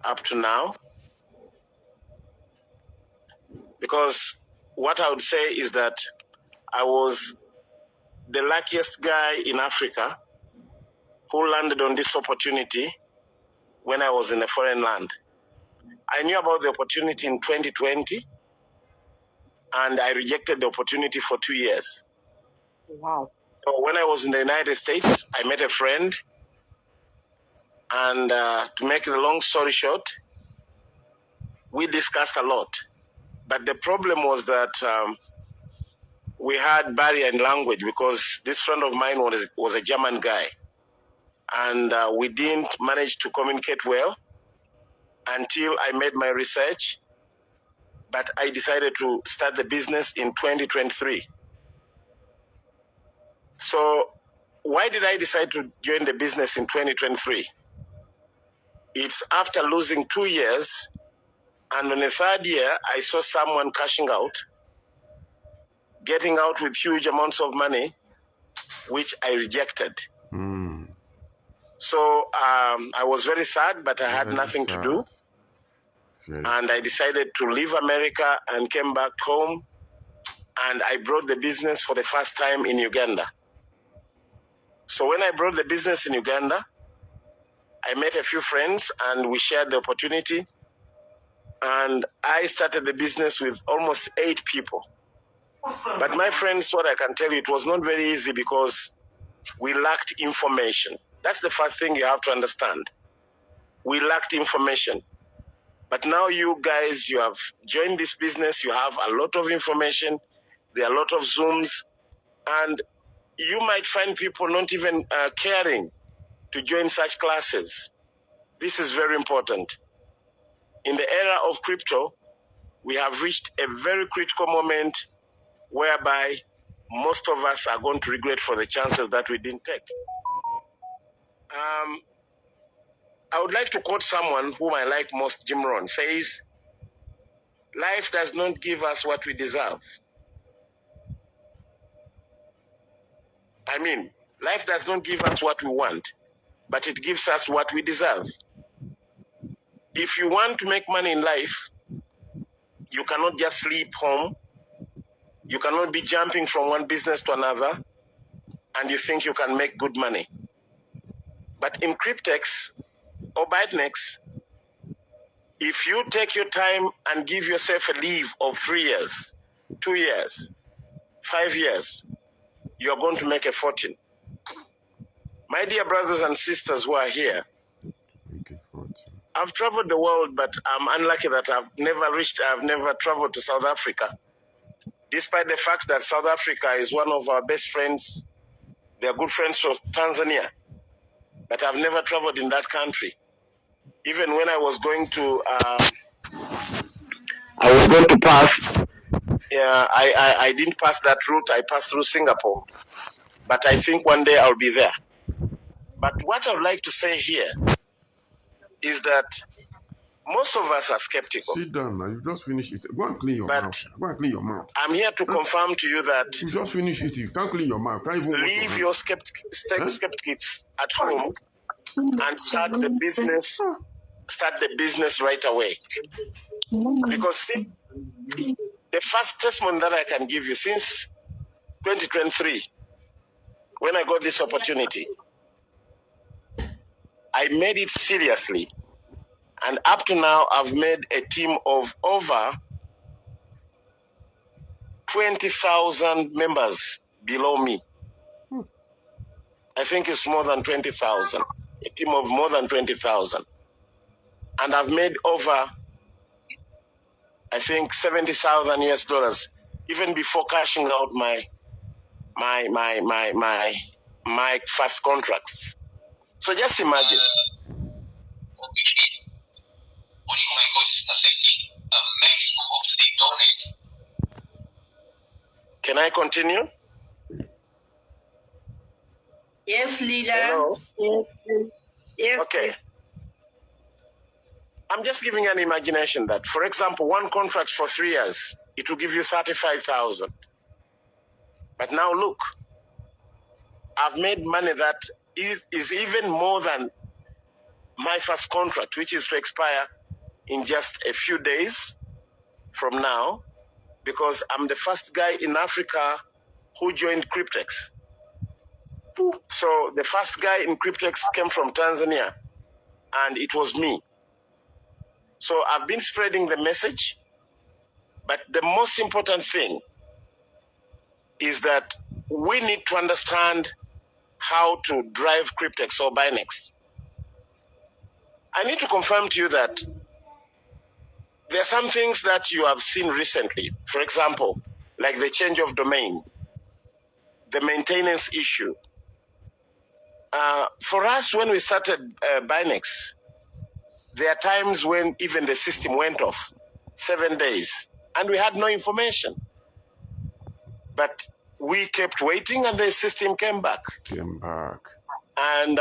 up to now. Because what I would say is that I was the luckiest guy in Africa who landed on this opportunity when I was in a foreign land. I knew about the opportunity in 2020, and I rejected the opportunity for 2 years. Wow. So when I was in the United States, I met a friend, and to make the long story short, we discussed a lot. But the problem was that we had barrier in language, because this friend of mine was a German guy, and we didn't manage to communicate well until I made my research. But I decided to start the business in 2023. So why did I decide to join the business in 2023? It's after losing 2 years, and in the third year, I saw someone cashing out, getting out with huge amounts of money, which I rejected. So I was very sad, but I had nothing to do. And I decided to leave America and came back home, and I brought the business for the first time in Uganda. So when I brought the business in Uganda, I met a few friends and we shared the opportunity, and I started the business with almost 8 people. But my friends, what I can tell you, it was not very easy because we lacked information. That's the first thing you have to understand. We lacked information. But now you guys, you have joined this business, you have a lot of information, there are a lot of Zooms, and you might find people not even caring to join such classes. This is very important. In the era of crypto, we have reached a very critical moment whereby most of us are going to regret for the chances that we didn't take. I would like to quote someone whom I like most, Jim Rohn, says, "Life does not give us what we deserve." I mean, life does not give us what we want, but it gives us what we deserve. If you want to make money in life, you cannot just sleep home. You cannot be jumping from one business to another, and you think you can make good money. But in Cryptex or Bytnex, if you take your time and give yourself a leave of 3 years, 2 years, 5 years, you are going to make a fortune. My dear brothers and sisters who are here, I've traveled the world, but I'm unlucky that I've never traveled to South Africa. Despite the fact that South Africa is one of our best friends, they are good friends from Tanzania, but I've never traveled in that country. Even when I was going to pass, I didn't pass that route. I passed through Singapore, but I think one day I'll be there. But what I would like to say here is that most of us are skeptical. Sit down now. You just finished it. Go and clean your mouth. Go and clean your mouth. I'm here to confirm to you that you just finished it. You can't clean your mouth. Can't even leave your skeptics at home and start the business. Start the business right away. Because see, the first testimony that I can give you since 2023, when I got this opportunity, I made it seriously. And up to now, I've made a team of over 20,000 members below me. I think it's more than 20,000. A team of more than 20,000. And I've made over, I think, $70,000 US, even before cashing out my first contracts. So just imagine. Can I continue? Yes, leader. Hello? Yes, please. Yes, okay. Please. I'm just giving an imagination that, for example, one contract for 3 years, it will give you 35,000. But now look, I've made money that is even more than my first contract, which is to expire in just a few days from now, because I'm the first guy in Africa who joined Cryptex. So the first guy in Cryptex came from Tanzania, and it was me. So I've been spreading the message, but the most important thing is that we need to understand how to drive Cryptex or Bytnex. I need to confirm to you that there are some things that you have seen recently. For example, like the change of domain, the maintenance issue. For us, when we started Bytnex, there are times when even the system went off, 7 days, and we had no information. But we kept waiting, and the system came back. And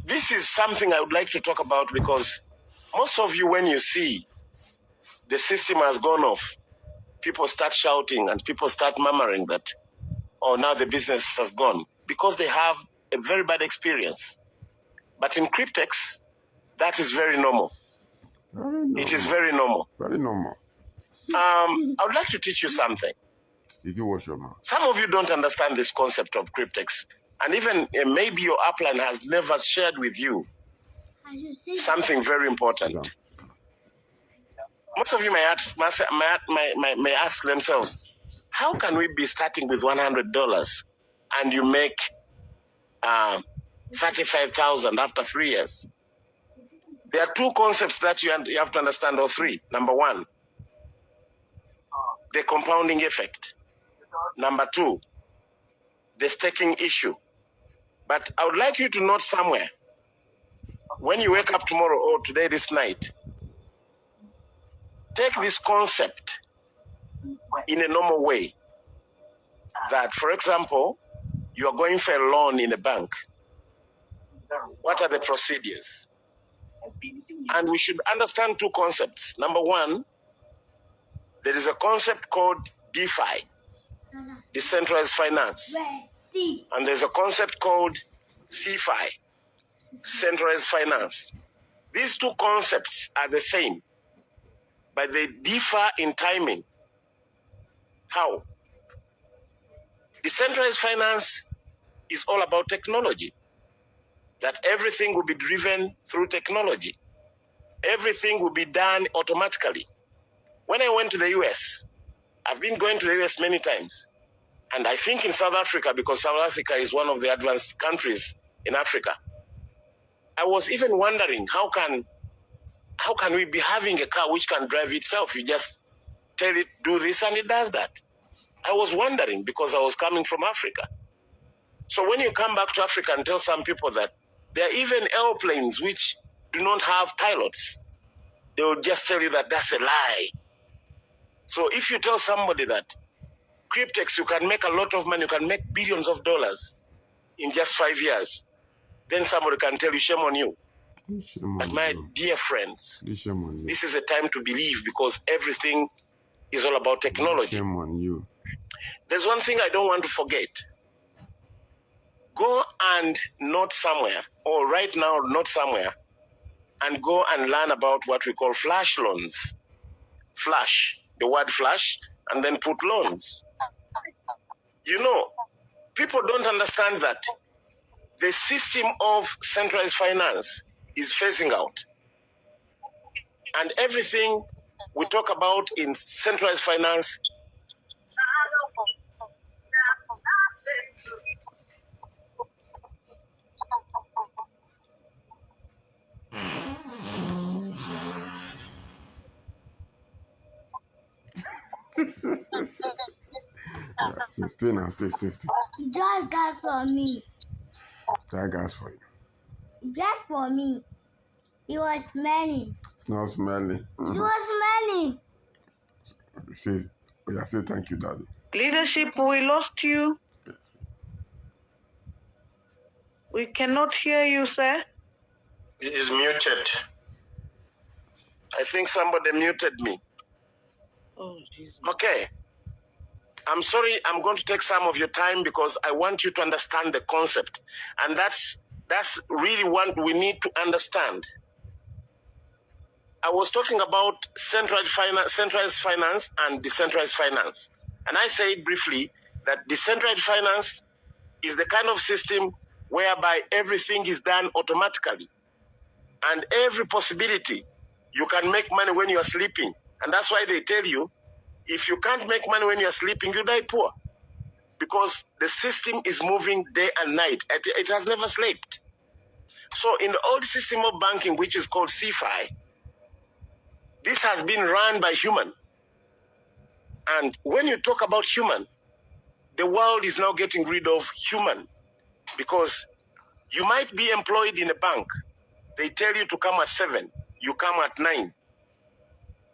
this is something I would like to talk about, because most of you, when you see the system has gone off, people start shouting and people start murmuring that, oh, now the business has gone, because they have a very bad experience. But in Cryptex, that is very normal. It is very normal. Very normal. I would like to teach you something. Did you wash your mouth? Some of you don't understand this concept of Cryptex. And even maybe your upline has never shared with you something very important. Yeah. Most of you may ask themselves, how can we be starting with $100 and you make $35,000 after 3 years? There are two concepts that you have to understand, or three. Number one, the compounding effect. Number two, the staking issue. But I would like you to note somewhere, when you wake up tomorrow or today, this night, take this concept in a normal way. That, for example, you are going for a loan in a bank. What are the procedures? And we should understand two concepts. Number one, there is a concept called DeFi, decentralized finance. And there's a concept called CeFi, centralized finance. These two concepts are the same, but they differ in timing. How? Decentralized finance is all about technology, that everything will be driven through technology. Everything will be done automatically. When I went to the US, I've been going to the US many times, and I think in South Africa, because South Africa is one of the advanced countries in Africa, I was even wondering, how can we be having a car which can drive itself? You just tell it, do this, and it does that. I was wondering, because I was coming from Africa. So when you come back to Africa and tell some people that there are even airplanes which do not have pilots, they will just tell you that that's a lie. So if you tell somebody that Cryptex, you can make a lot of money, you can make billions of dollars in just 5 years, then somebody can tell you, shame on you. But my dear friends, this is a time to believe, because everything is all about technology. Shame on you. There's one thing I don't want to forget. Go and note somewhere, or right now note somewhere, and go and learn about what we call flash loans. Flash, the word flash, and then put loans. You know, people don't understand that the system of centralized finance is phasing out. And everything we talk about in centralized finance Stay now, stay. Just gas for me. That gas for you. Just for me. It was smelling. It's not smelly. It was smelling. Say thank you, Daddy. Leadership, we lost you. Yes. We cannot hear you, sir. He is muted. I think somebody muted me. Oh, Jesus. Okay. I'm sorry, I'm going to take some of your time, because I want you to understand the concept. And that's That's really what we need to understand. I was talking about centralized finance and decentralized finance. And I said briefly that decentralized finance is the kind of system whereby everything is done automatically. And every possibility, you can make money when you are sleeping. And that's why they tell you, if you can't make money when you are sleeping, you die poor. Because the system is moving day and night. It has never slept. So in the old system of banking, which is called CFI, this has been run by human. And when you talk about human, the world is now getting rid of human. Because you might be employed in a bank. They tell you to come at 7. You come at 9.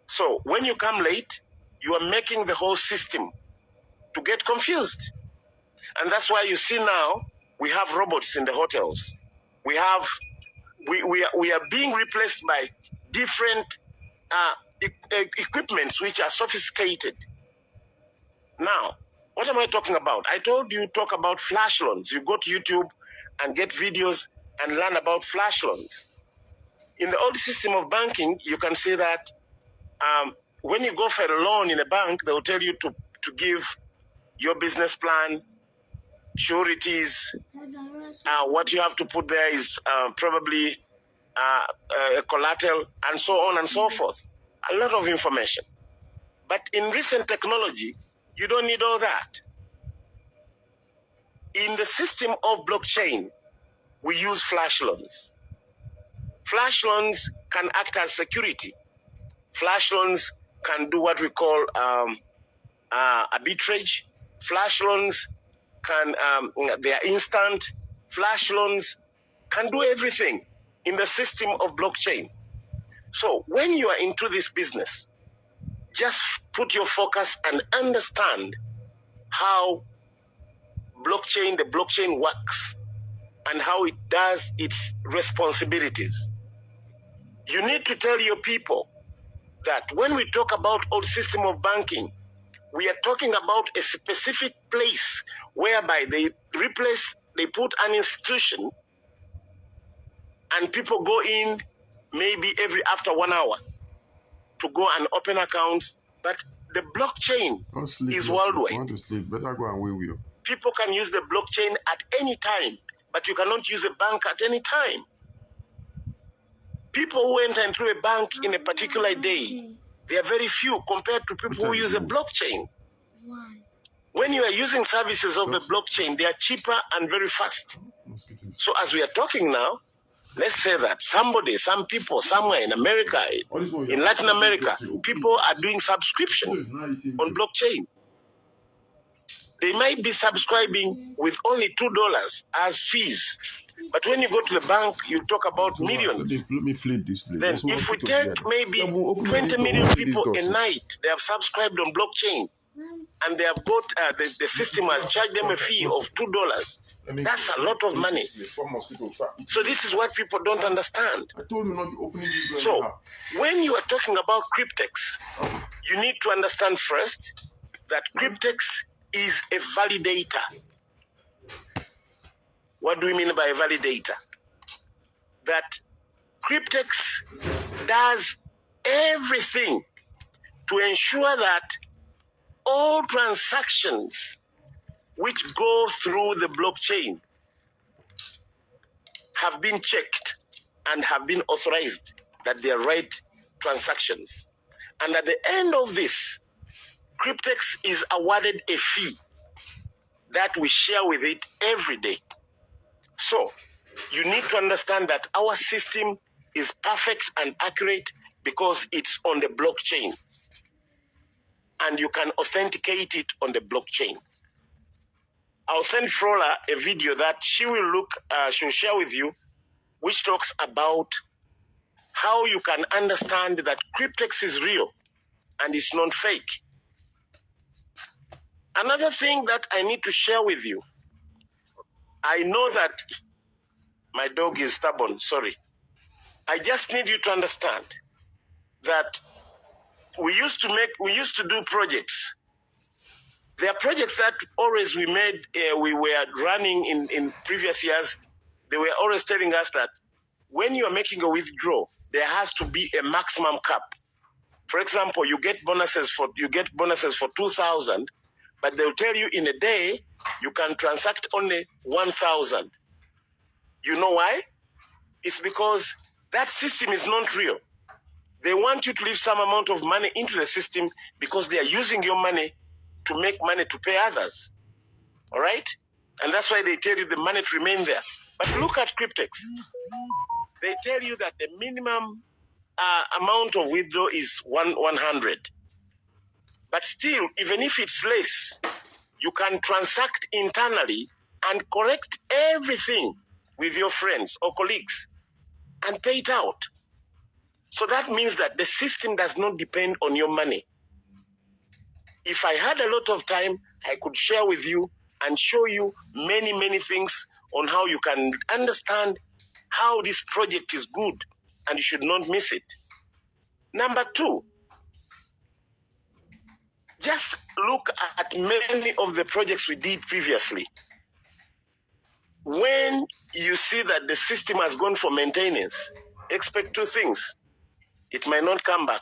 So when you come late, you are making the whole system to get confused. And that's why you see now, we have robots in the hotels. We are being replaced by different equipments which are sophisticated. Now, what am I talking about? I told you talk about flash loans. You go to YouTube and get videos and learn about flash loans. In the old system of banking, you can see that when you go for a loan in a bank, they will tell you to give your business plan, sureties. What you have to put there is probably a collateral, and so on and so forth. A lot of information. But in recent technology, you don't need all that. In the system of blockchain, we use flash loans. Flash loans can act as security. Flash loans can do what we call arbitrage. Flash loans can, they are instant. Flash loans can do everything in the system of blockchain. So when you are into this business, just put your focus and understand how the blockchain works and how it does its responsibilities. You need to tell your people that when we talk about old system of banking, we are talking about a specific place whereby they put an institution and people go in maybe after 1 hour to go and open accounts. But the blockchain is worldwide. You want to sleep, better go and wait with you. People can use the blockchain at any time, but you cannot use a bank at any time. People who enter into a bank in a particular day, they are very few compared to people who use a blockchain. When you are using services of the blockchain, they are cheaper and very fast. So as we are talking now, let's say that some people somewhere in America, in Latin America, people are doing subscription on blockchain. They might be subscribing with only $2 as fees. But when you go to the bank, you talk about millions. Let me flip this place. Then if we take maybe 20 million people a night, they have subscribed on blockchain, and they have got, the system has charged them a fee of $2. That's a lot of money. So this is what people don't understand. I told you not to open it. So when you are talking about Cryptex, you need to understand first that Cryptex is a validator. What do we mean by a validator? That Cryptex does everything to ensure that all transactions which go through the blockchain have been checked and have been authorized that they are right transactions. And at the end of this, Cryptex is awarded a fee that we share with it every day. So you need to understand that our system is perfect and accurate because it's on the blockchain. And you can authenticate it on the blockchain. I'll send Frola a video that she'll share with you, which talks about how you can understand that Cryptex is real and it's not fake. Another thing that I need to share with you, I know that my dog is stubborn, sorry. I just need you to understand that we used to do projects. There are projects that always we were running in previous years they were always telling us that when you are making a withdrawal, there has to be a maximum cap. For example, you get bonuses for 2,000, but they'll tell you in a day you can transact only 1,000. You know why? It's because that system is not real. They want you to leave some amount of money into the system because they are using your money to make money to pay others. All right? And that's why they tell you the money to remain there. But look at Cryptex. They tell you that the minimum amount of withdrawal is 100. But still, even if it's less, you can transact internally and correct everything with your friends or colleagues and pay it out. So that means that the system does not depend on your money. If I had a lot of time, I could share with you and show you many, many things on how you can understand how this project is good and you should not miss it. Number two, just look at many of the projects we did previously. When you see that the system has gone for maintenance, expect two things. It might not come back.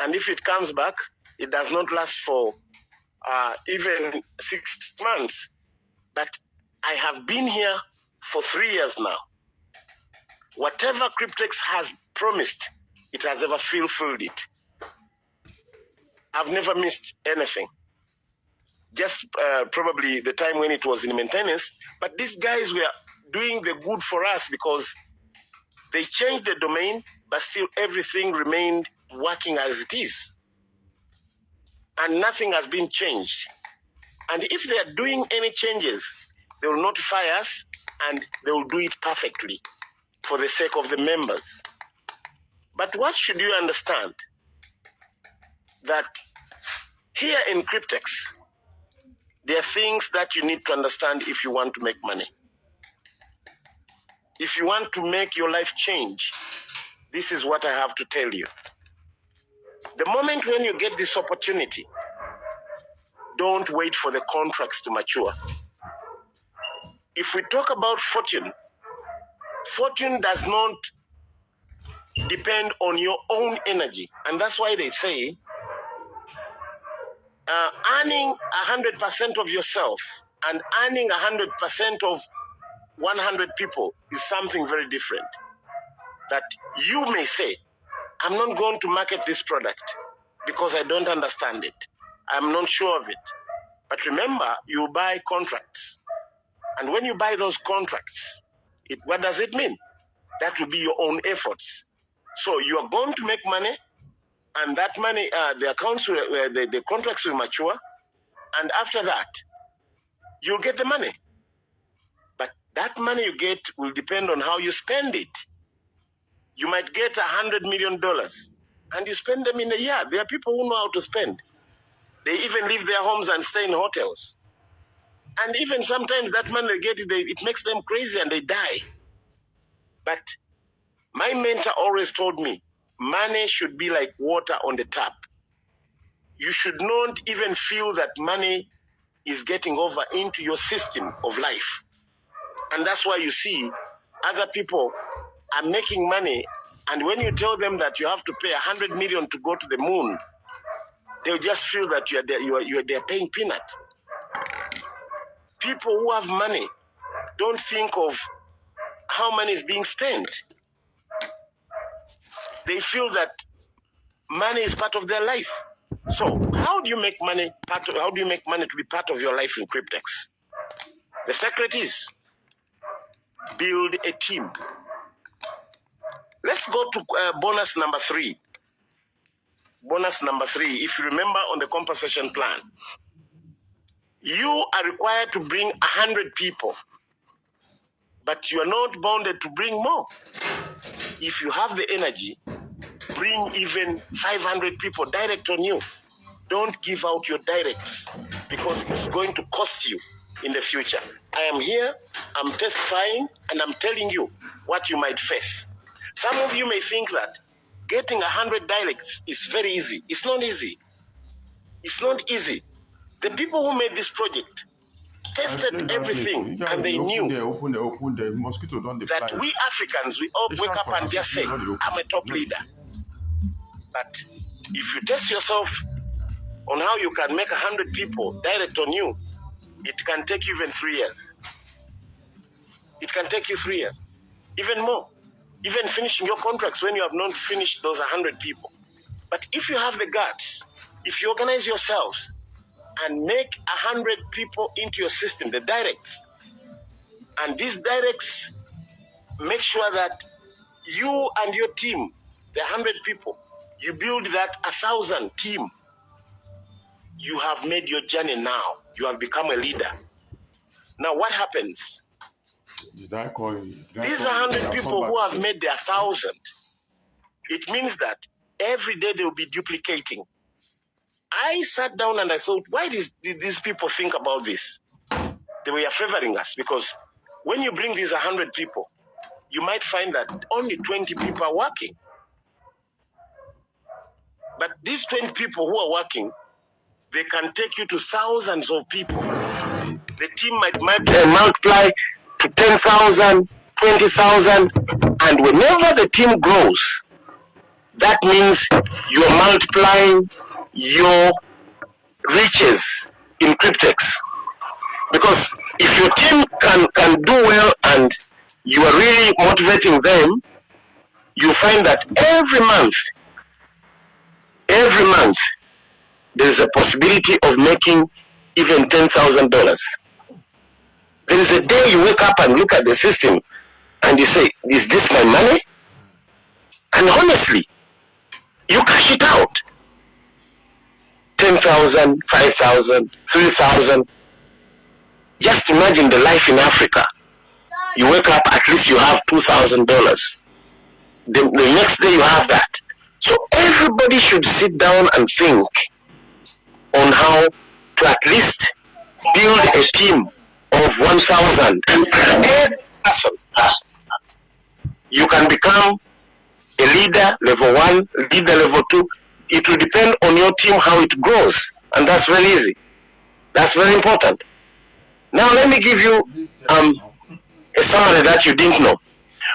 And if it comes back, it does not last for even 6 months. But I have been here for 3 years now. Whatever Cryptex has promised, it has ever fulfilled it. I've never missed anything. Just probably the time when it was in maintenance. But these guys were doing the good for us because they changed the domain, but still everything remained working as it is. And nothing has been changed. And if they are doing any changes, they will notify us and they will do it perfectly for the sake of the members. But what should you understand? That here in Cryptex, there are things that you need to understand if you want to make money. If you want to make your life change, this is what I have to tell you. The moment when you get this opportunity, don't wait for the contracts to mature. If we talk about fortune, fortune does not depend on your own energy. And that's why they say earning 100% of yourself and earning 100% of 100 people is something very different. That you may say, I'm not going to market this product because I don't understand it. I'm not sure of it. But remember, you buy contracts. And when you buy those contracts, what does it mean? That will be your own efforts. So you are going to make money, and that money, the contracts will mature, and after that, you'll get the money. But that money you get will depend on how you spend it. You might get $100 million, and you spend them in a year. There are people who know how to spend. They even leave their homes and stay in hotels. And even sometimes that money they get, it makes them crazy and they die. But my mentor always told me, money should be like water on the tap. You should not even feel that money is getting over into your system of life. And that's why you see other people are making money, and when you tell them that you have to pay 100 million to go to the moon, they'll just feel that they're paying peanut. People who have money don't think of how money is being spent. They feel that money is part of their life. So how do you make money? How do you make money to be part of your life in Cryptex? The secret is build a team. Let's go to bonus number 3. Bonus number 3, if you remember on the compensation plan, you are required to bring 100 people, but you are not bounded to bring more. If you have the energy, bring even 500 people direct on you. Don't give out your directs because it's going to cost you in the future. I am here, I'm testifying, and I'm telling you what you might face. Some of you may think that getting 100 directs is very easy. It's not easy. It's not easy. The people who made this project tested everything, and they knew the mosquito don't that we Africans, we all wake up and just say, I'm a top leader. But if you test yourself on how you can make 100 people direct on you, it can take you even 3 years. It can take you 3 years, even more. Even finishing your contracts when you have not finished those 100 people. But if you have the guts, if you organize yourselves and make 100 people into your system, the directs, and these directs make sure that you and your team, the 100 people, you build that 1,000 team, you have made your journey now. You have become a leader. Now what happens? These 100 people who have made their 1,000, it means that every day they will be duplicating. I sat down and I thought, why did these people think about this? They were favoring us because when you bring these 100 people, you might find that only 20 people are working. But these 20 people who are working, they can take you to thousands of people. The team might multiply to 10,000, 20,000, and whenever the team grows, that means you're multiplying your riches in Cryptex. Because if your team can do well and you are really motivating them, you find that every month, there is a possibility of making even $10,000. There is a day you wake up and look at the system and you say, is this my money? And honestly, you cash it out. 10,000, 5,000, 3,000. Just imagine the life in Africa. You wake up, at least you have $2,000. The next day you have that. So everybody should sit down and think on how to at least build a team of 1,000. And every person, you can become a leader, level 1, leader, level 2. It will depend on your team how it grows. And that's very easy. That's very important. Now let me give you a summary that you didn't know.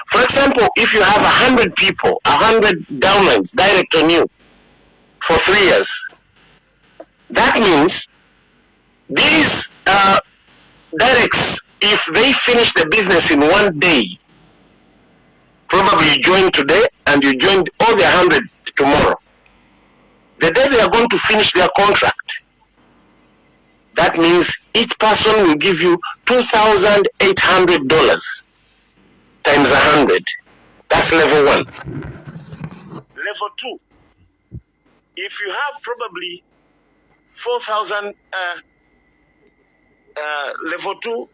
For example, if you have 100 people, 100 downlines direct on you for 3 years, that means these directs, if they finish the business in 1 day, probably you join today and you join all the 100 tomorrow. The day they are going to finish their contract, that means each person will give you $2,800 times 100. That's level 1. Level 2. If you have probably 4,000 level 2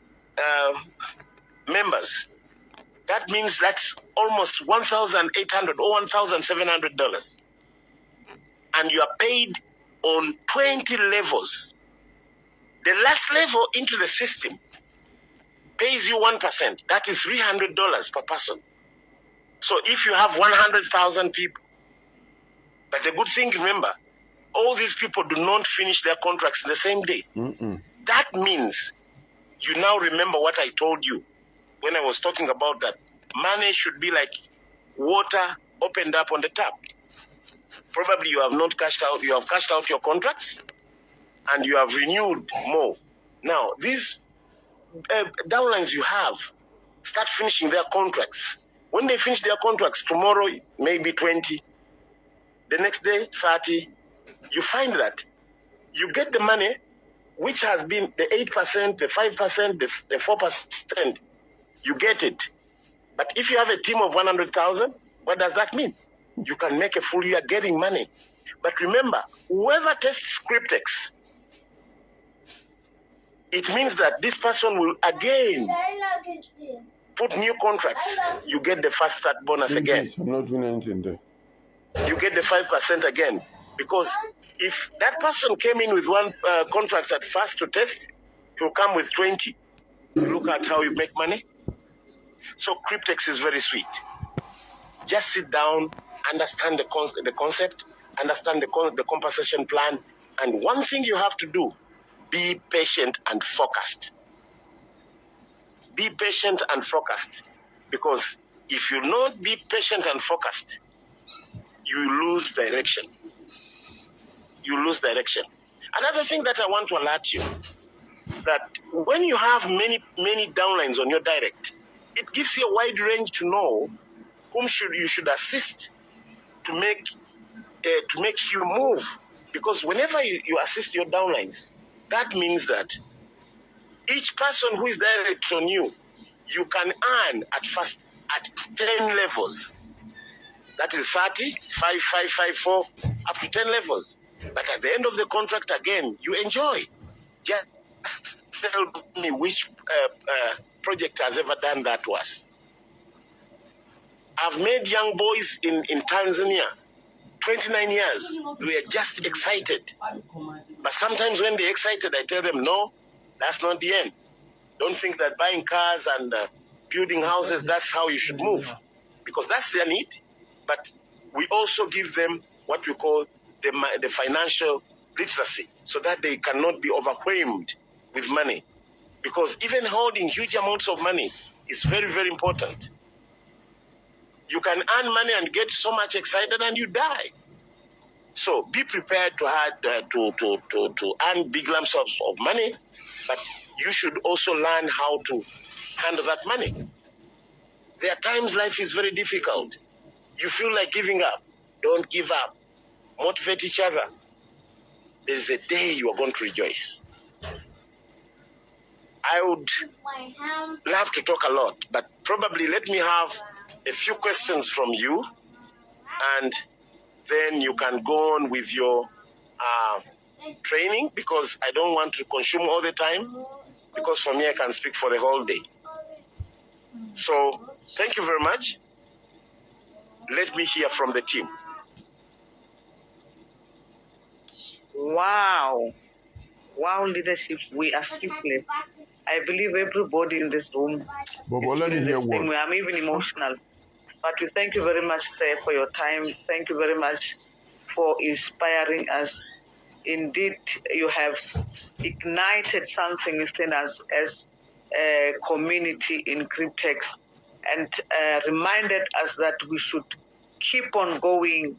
members, that means that's almost $1,800 or $1,700. And you are paid on 20 levels. The last level into the system pays you 1%. That is $300 per person. So if you have 100,000 people, but the good thing, remember, all these people do not finish their contracts the same day. That means you now remember what I told you when I was talking about that. Money should be like water opened up on the tap. Probably you have not cashed out, you have cashed out your contracts and you have renewed more. Now, these downlines you have start finishing their contracts. When they finish their contracts, tomorrow maybe 20, the next day 30, you find that you get the money which has been the 8%, the 5%, the 4%, you get it. But if you have a team of 100,000, what does that mean? You can make a full year getting money. But remember, whoever tests Cryptex, it means that this person will again put new contracts. You get the fast start bonus again. I'm not doing anything there. You get the 5% again. Because if that person came in with one contract at first to test, he'll come with 20. Look at how you make money. So Cryptex is very sweet. Just sit down, understand the concept, understand the compensation plan, and one thing you have to do, be patient and focused. be patient and focused. Because if you not be patient and focused, you lose direction. You lose direction. Another thing that I want to alert you, that when you have many downlines on your direct, it gives you a wide range to know whom you should assist to make you move. Because whenever you assist your downlines, that means that each person who is direct on you, you can earn at 10 levels. That is 30, 5, 5, 5, 4, up to 10 levels. But at the end of the contract, again, you enjoy. Just tell me which project has ever done that to us. I've made young boys in Tanzania, 29 years. We are just excited. But sometimes when they're excited, I tell them, no, that's not the end. Don't think that buying cars and building houses, that's how you should move. Because that's their need. But we also give them what we call the financial literacy, so that they cannot be overwhelmed with money. Because even holding huge amounts of money is very, very important. You can earn money and get so much excited and you die. So be prepared to earn big lumps of money, but you should also learn how to handle that money. There are times life is very difficult. You feel like giving up. Don't give up. Motivate each other. There's a day you are going to rejoice. I would love to talk a lot, but probably let me have a few questions from you, and then you can go on with your training, because I don't want to consume all the time, because for me, I can speak for the whole day. So thank you very much. Let me hear from the team. Wow. Wow, leadership, we are speechless. I believe everybody in this room. But let me hear one. I'm even emotional. But we thank you very much, sir, for your time. Thank you very much for inspiring us. Indeed, you have ignited something within us as a community in Cryptex, and reminded us that we should keep on going,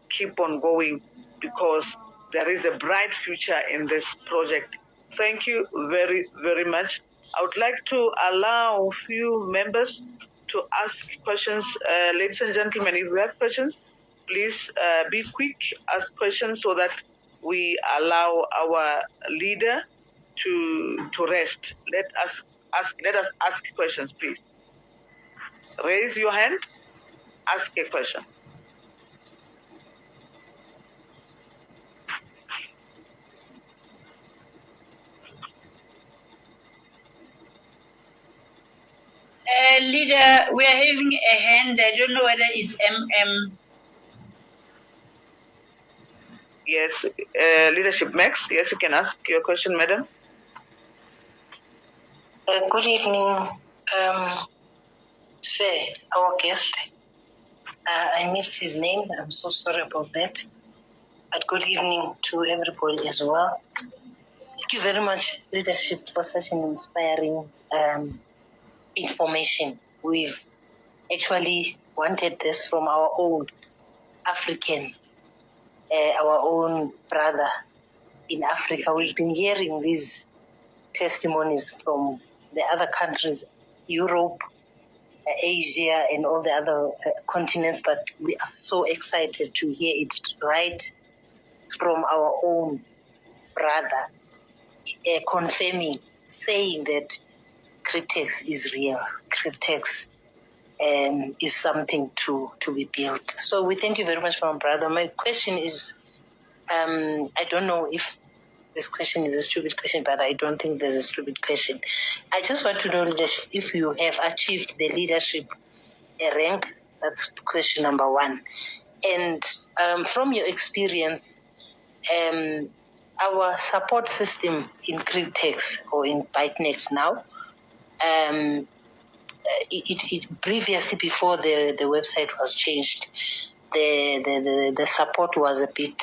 because there is a bright future in this project. Thank you very, very much. I would like to allow a few members to ask questions. Ladies and gentlemen, if you have questions, please be quick, ask questions so that we allow our leader to rest. Let us ask questions, please. Raise your hand, ask a question. Leader, we are having a hand. I don't know whether it's MM. Yes, Leadership Max. Yes, you can ask your question, madam. Good evening, sir, our guest. I missed his name. I'm so sorry about that. But good evening to everybody as well. Thank you very much, leadership, for such an inspiring information. We've actually wanted this from our own African, our own brother in Africa. We've been hearing these testimonies from the other countries, Europe, Asia, and all the other continents, but we are so excited to hear it right from our own brother, confirming, saying that Cryptex is real. Cryptex is something to be built. So we thank you very much, my brother. My question is, I don't know if this question is a stupid question, but I don't think there's a stupid question. I just want to know if you have achieved the leadership rank. That's question number one. And from your experience, our support system in Cryptex or in Bytnex now, it previously, before the website was changed, the support was a bit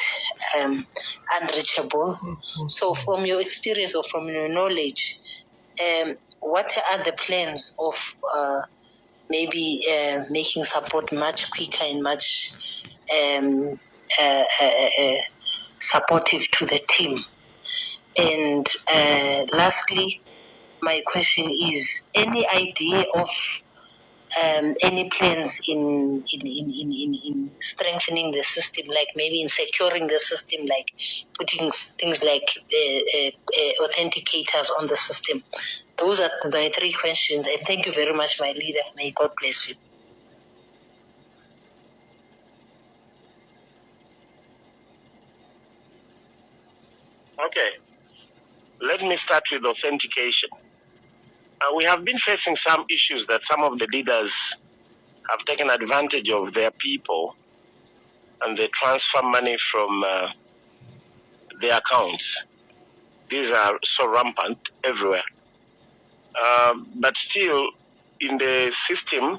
unreachable. So from your experience or from your knowledge, what are the plans of maybe making support much quicker and much supportive to the team? And lastly, my question is, any idea of any plans in strengthening the system, like maybe in securing the system, like putting things like authenticators on the system? Those are my 3 questions, and thank you very much, my leader. May God bless you. Okay, let me start with authentication. We have been facing some issues that some of the leaders have taken advantage of their people and they transfer money from their accounts. These are so rampant everywhere. But still, in the system,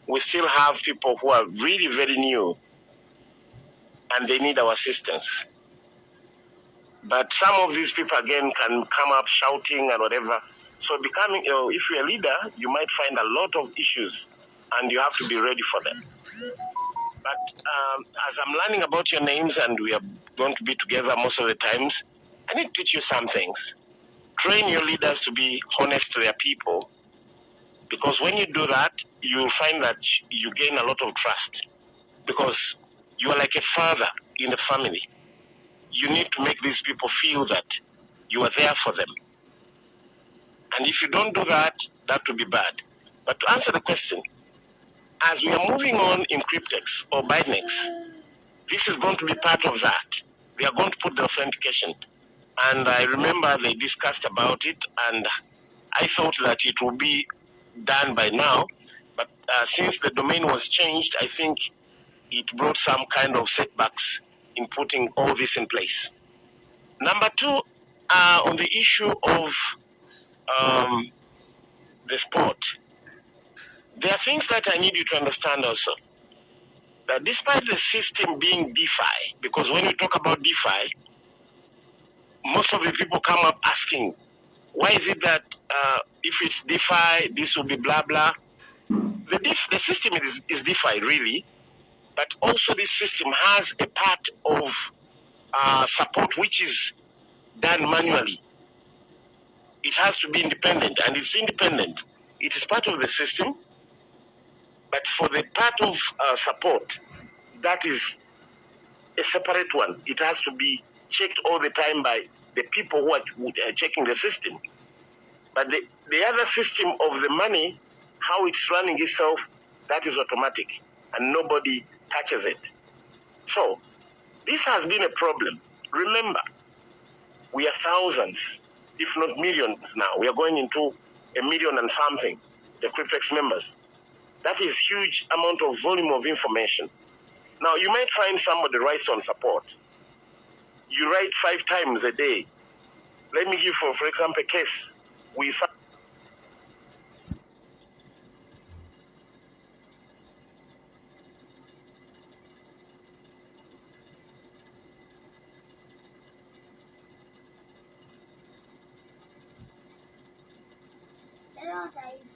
we still have people who are really very new and they need our assistance. But some of these people, again, can come up shouting and whatever. So becoming, if you're a leader, you might find a lot of issues and you have to be ready for them. But as I'm learning about your names and we are going to be together most of the times, I need to teach you some things. Train your leaders to be honest to their people, because when you do that, you'll find that you gain a lot of trust, because you are like a father in the family. You need to make these people feel that you are there for them. And if you don't do that, that will be bad. But to answer the question, as we are moving on in Cryptex or Bytnex, this is going to be part of that. They are going to put the authentication. And I remember they discussed about it, and I thought that it would be done by now. But since the domain was changed, I think it brought some kind of setbacks in putting all this in place. Number 2, on the issue of the sport, there are things that I need you to understand also. That despite the system being DeFi, because when we talk about DeFi, most of the people come up asking, why is it that if it's DeFi, this will be blah, blah? The system is DeFi, really, but also this system has a part of support which is done manually. It has to be independent, and it's independent. It is part of the system, but for the part of support, that is a separate one. It has to be checked all the time by the people who are checking the system. But the other system of the money, how it's running itself, that is automatic, and nobody touches it. So this has been a problem. Remember, we are thousands, if not millions now. We are going into 1 million and something, the Cryptex members. That is huge amount of volume of information. Now, you might find somebody writes on support. You write 5 times a day. Let me give, for example, a case. We Hello, Daddy.